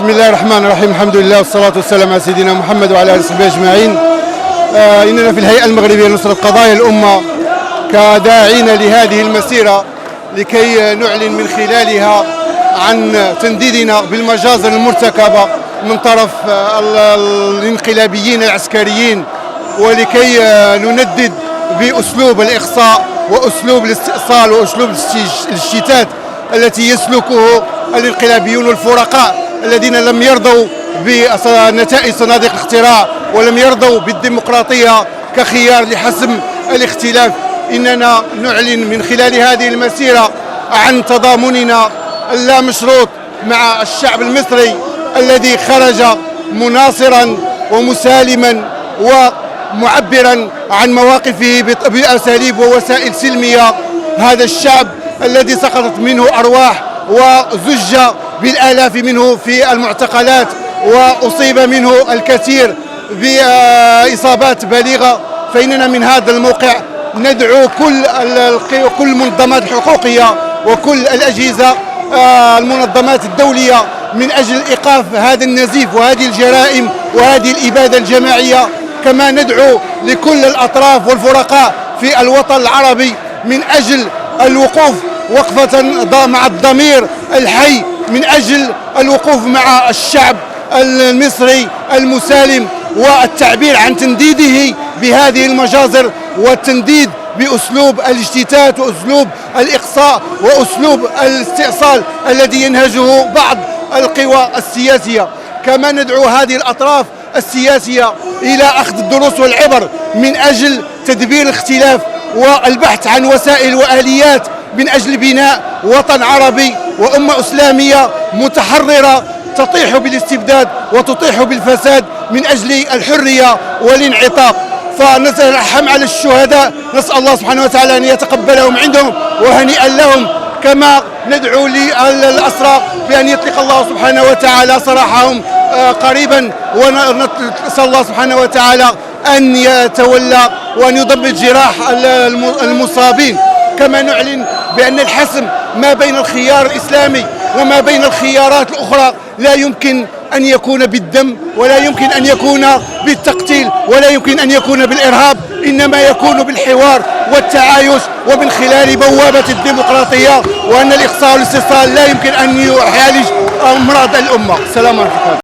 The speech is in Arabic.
بسم الله الرحمن الرحيم. الحمد لله والصلاة والسلام على سيدنا محمد وعلى آله وصحبه أجمعين. إننا في الهيئة المغربية لنصرة قضايا الأمة كداعين لهذه المسيرة لكي نعلن من خلالها عن تنديدنا بالمجازر المرتكبة من طرف الانقلابيين العسكريين، ولكي نندد بأسلوب الإقصاء وأسلوب الاستئصال وأسلوب الشتات التي يسلكه الانقلابيون الفرقاء الذين لم يرضوا بنتائج صناديق الاقتراع ولم يرضوا بالديمقراطية كخيار لحسم الاختلاف. إننا نعلن من خلال هذه المسيرة عن تضامننا اللامشروط مع الشعب المصري الذي خرج مناصرا ومسالما ومعبرا عن مواقفه بأساليب ووسائل سلمية. هذا الشعب الذي سقطت منه أرواح وزج بالآلاف منه في المعتقلات وأصيب منه الكثير بإصابات بالغة، فإننا من هذا الموقع ندعو كل المنظمات الحقوقية وكل الأجهزة المنظمات الدولية من أجل إيقاف هذا النزيف وهذه الجرائم وهذه الإبادة الجماعية. كما ندعو لكل الأطراف والفرقاء في الوطن العربي من أجل الوقوف وقفة مع الضمير الحي، من أجل الوقوف مع الشعب المصري المسالم والتعبير عن تنديده بهذه المجازر والتنديد بأسلوب الاجتثاث وأسلوب الإقصاء وأسلوب الاستئصال الذي ينهجه بعض القوى السياسية. كما ندعو هذه الأطراف السياسية إلى أخذ الدروس والعبر من أجل تدبير الاختلاف والبحث عن وسائل وآليات من أجل بناء وطن عربي وأمة إسلامية متحررة تطيح بالاستبداد وتطيح بالفساد من أجل الحرية والانعطاف. فنترحم على الشهداء، نسأل الله سبحانه وتعالى أن يتقبلهم عندهم وهنيئا لهم. كما ندعو للأسرى بأن يطلق الله سبحانه وتعالى سراحهم قريبا، ونسأل الله سبحانه وتعالى أن يتولى وأن يضبط جراح المصابين. كما نعلن بأن الحسم ما بين الخيار الإسلامي وما بين الخيارات الأخرى لا يمكن أن يكون بالدم ولا يمكن أن يكون بالتقتيل ولا يمكن أن يكون بالإرهاب، إنما يكون بالحوار والتعايش ومن خلال بوابة الديمقراطية، وأن الإقصاء والاستئصال لا يمكن أن يعالج أمراض الأمة. السلام عليكم.